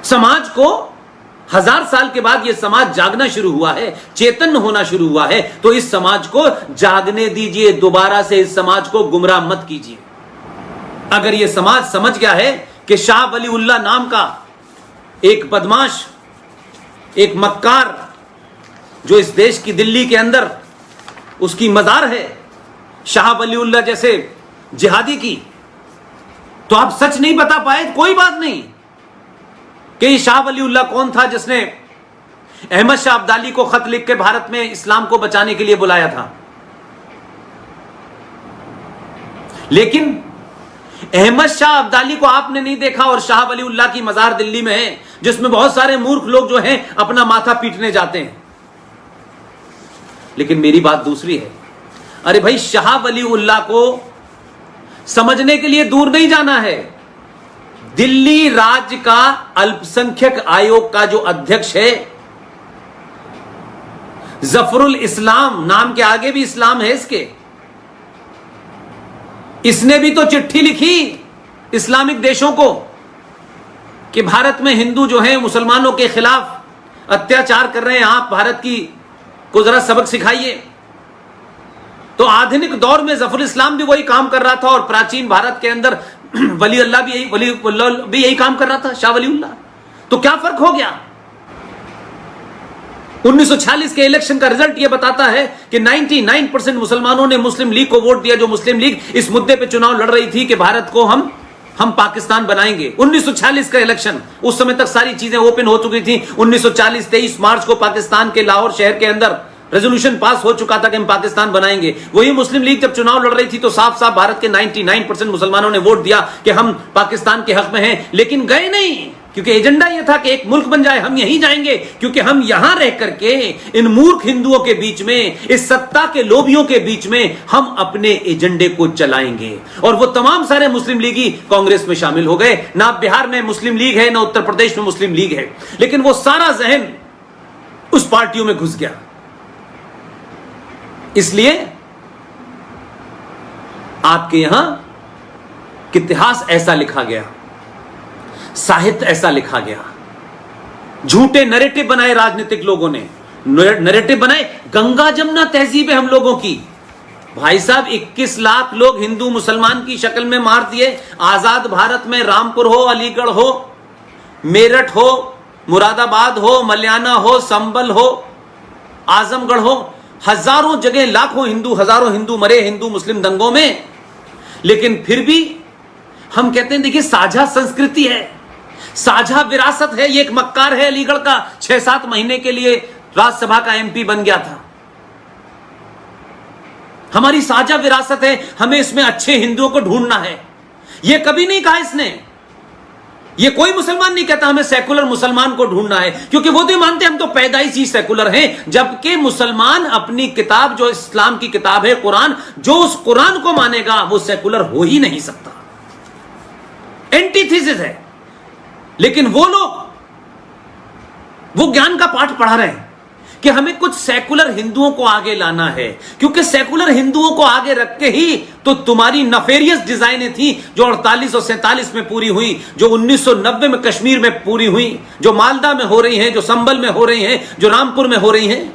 समाज को 1000 साल के बाद यह समाज जागना शुरू हुआ है, चेतन होना शुरू हुआ है, तो इस समाज को जागने दीजिए, दोबारा से इस समाज को गुमराह मत कीजिए। अगर यह समाज समझ गया है कि शाह वलीउल्लाह नाम का एक बदमाश, एक मक्कार, जो इस देश की दिल्ली के अंदर उसकी मजार है, शाह वलीउल्लाह जैसे जिहादी की, तो आप सच नहीं बता पाए, कोई बात नहीं कि शाह वलीउल्लाह कौन था जिसने अहमद शाह अब्दाली को खत लिख के भारत में इस्लाम को बचाने के लिए बुलाया था। लेकिन अहमद शाह अब्दाली को आपने नहीं देखा और शाह वलीउल्लाह की मजार दिल्ली में है, जिसमें बहुत सारे मूर्ख लोग जो हैं अपना माथा पीटने जाते हैं। लेकिन मेरी बात दूसरी है। अरे भाई, शाह वलीउल्लाह को समझने के लिए दूर नहीं जाना है। दिल्ली राज्य का अल्पसंख्यक आयोग का जो अध्यक्ष है, जफरुल इस्लाम, नाम के आगे भी इस्लाम है इसके, इसने भी तो चिट्ठी लिखी इस्लामिक देशों को कि भारत में हिंदू जो हैं मुसलमानों के खिलाफ अत्याचार कर रहे हैं, आप भारत की को जरा सबक सिखाइए। तो आधुनिक दौर में जफरुल इस्लाम भी वही काम कर रहा था और प्राचीन भारत के अंदर वलीउल्लाह भी यही काम कर रहा था, शाह वलीउल्लाह। तो क्या फर्क हो गया? 1946 के इलेक्शन का रिजल्ट यह बताता है कि 99% मुसलमानों ने मुस्लिम लीग को वोट दिया, जो मुस्लिम लीग इस मुद्दे पे चुनाव लड़ रही थी कि भारत को हम पाकिस्तान बनाएंगे। 1946 का इलेक्शन, उस समय तक सारी चीजें ओपन हो चुकी थी। 1940 23 मार्च को पाकिस्तान के लाहौर शहर के अंदर रेजोल्यूशन पास हो चुका था कि हम पाकिस्तान बनाएंगे। वही मुस्लिम लीग जब चुनाव लड़ रही थी तो साफ साफ भारत के 99% मुसलमानों ने वोट दिया कि हम पाकिस्तान के हक में हैं, लेकिन गए नहीं, क्योंकि एजेंडा यह था कि एक मुल्क बन जाए, हम यहीं जाएंगे, क्योंकि हम यहां रह करके इन मूर्ख हिंदुओं के बीच में, इस सत्ता के लोभियों के बीच में हम अपने एजेंडे को चलाएंगे। और वो तमाम सारे मुस्लिम लीगी कांग्रेस में शामिल हो गए। ना बिहार में मुस्लिम लीग है, ना उत्तर प्रदेश में मुस्लिम लीग है, लेकिन वो सारा जहन उस पार्टियों में घुस गया। इसलिए आपके यहां इतिहास ऐसा लिखा गया, साहित्य ऐसा लिखा गया, झूठे नैरेटिव बनाए राजनीतिक लोगों ने, नैरेटिव बनाए। गंगा जमुना तहजीब है हम लोगों की। भाई साहब, 21 लाख लोग हिंदू मुसलमान की शक्ल में मार दिए। आजाद भारत में रामपुर हो, अलीगढ़ हो, मेरठ हो, मुरादाबाद हो, मल्याना हो, संबल हो, आजमगढ़ हो, हजारों जगह लाखों हिंदू, हजारों हिंदू मरे हिंदू मुस्लिम दंगों में। लेकिन फिर भी हम कहते हैं देखिए, साझा संस्कृति है, साझा विरासत है। ये एक मक्कार है अलीगढ़ का, 6-7 महीने के लिए राज्यसभा का एमपी बन गया था। हमारी साझा विरासत है, हमें इसमें अच्छे हिंदुओं को ढूंढना है। यह कभी नहीं कहा इसने, ये कोई मुसलमान नहीं कहता हमें सेकुलर मुसलमान को ढूंढना है, क्योंकि वो तो मानते हम तो पैदाइशी सेकुलर हैं। जबकि मुसलमान अपनी किताब, जो इस्लाम की किताब है कुरान, जो उस कुरान को मानेगा वो सेकुलर हो ही नहीं सकता, एंटीथेसिस है। लेकिन वो लोग वो ज्ञान का पाठ पढ़ा रहे हैं कि हमें कुछ सेकुलर हिंदुओं को आगे लाना है, क्योंकि सेकुलर हिंदुओं को आगे रख के ही तो तुम्हारी नफेरियस डिजाइनें थी जो 48 और 47 में पूरी हुई, जो 1990 में कश्मीर में पूरी हुई, जो मालदा में हो रही हैं, जो संबल में हो रही हैं, जो रामपुर में हो रही हैं,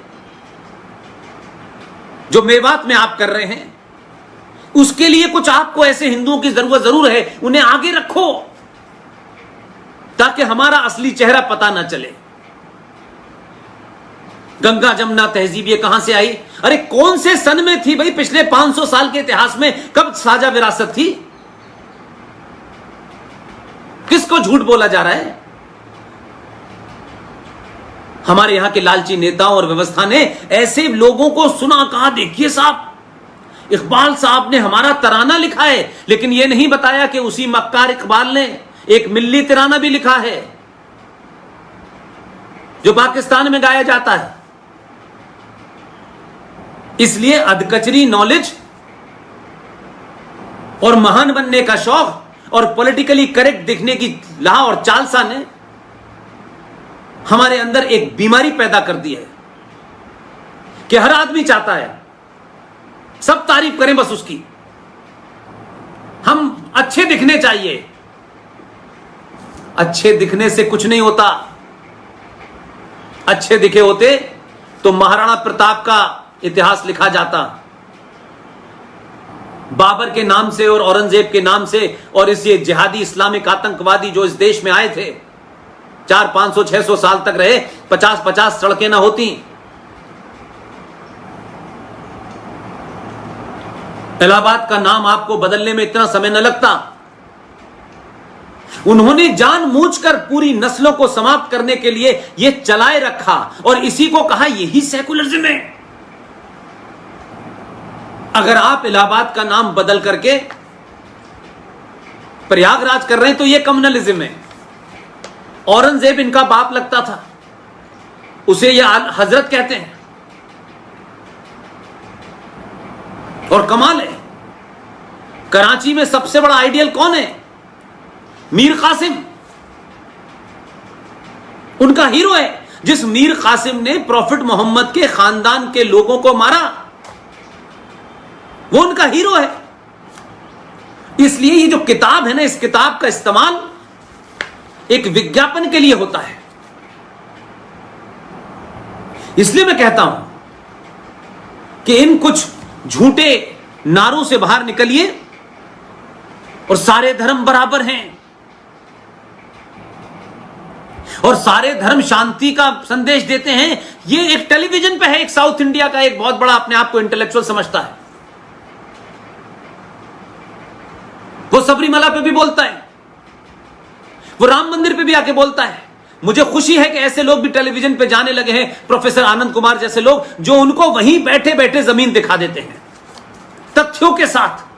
जो मेवात में आप कर रहे हैं। उसके लिए कुछ आपको ऐसे हिंदुओं की जरूरत जरूर है, उन्हें आगे रखो ताकि हमारा असली चेहरा पता ना चले। गंगा जमुना तहजीब ये कहां से आई? अरे कौन से सन में थी भाई? पिछले 500 साल के इतिहास में कब साझा विरासत थी? किसको झूठ बोला जा रहा है? हमारे यहां के लालची नेताओं और व्यवस्था ने ऐसे लोगों को सुना, कहा देखिए साहब, इकबाल साहब ने हमारा तराना लिखा है, लेकिन यह नहीं बताया कि उसी मक्कार इकबाल ने एक मिल्ली तराना भी लिखा है जो पाकिस्तान में गाया जाता है। इसलिए अधकचरी नॉलेज और महान बनने का शौक और पॉलिटिकली करेक्ट दिखने की लाह और चालसा ने हमारे अंदर एक बीमारी पैदा कर दी है कि हर आदमी चाहता है सब तारीफ करें बस उसकी, हम अच्छे दिखने चाहिए। अच्छे दिखने से कुछ नहीं होता। अच्छे दिखे होते तो महाराणा प्रताप का इतिहास लिखा जाता, बाबर के नाम से और औरंगजेब के नाम से, और इस ये जिहादी इस्लामिक आतंकवादी जो इस देश में आए थे 400, 500, 600 साल तक रहे, 50-50 सड़कें ना होती। इलाहाबाद का नाम आपको बदलने में इतना समय न लगता। उन्होंने जानबूझकर पूरी नस्लों को समाप्त करने के लिए यह चलाए रखा और इसी को कहा यही सेकुलरिज्म है। अगर आप इलाहाबाद का नाम बदल करके प्रयागराज कर रहे हैं तो यह कम्युनलिज्म है। औरंगजेब इनका बाप लगता था, उसे यह हजरत कहते हैं। और कमाल है, कराची में सबसे बड़ा आइडियल कौन है? मीर कासिम उनका हीरो है। जिस मीर कासिम ने प्रॉफिट मोहम्मद के खानदान के लोगों को मारा, वो उनका हीरो है। इसलिए ये जो किताब है ना, इस किताब का इस्तेमाल एक विज्ञापन के लिए होता है। इसलिए मैं कहता हूं कि इन कुछ झूठे नारों से बाहर निकलिए और सारे धर्म बराबर हैं और सारे धर्म शांति का संदेश देते हैं। ये एक टेलीविजन पे है, एक साउथ इंडिया का एक बहुत बड़ा अपने आप को इंटेलेक्चुअल समझता है, वो सबरीमला पे भी बोलता है, वो राम मंदिर पे भी आके बोलता है। मुझे खुशी है कि ऐसे लोग भी टेलीविजन पे जाने लगे हैं, प्रोफेसर आनंद कुमार जैसे लोग, जो उनको वहीं बैठे बैठे जमीन दिखा देते हैं तथ्यों के साथ।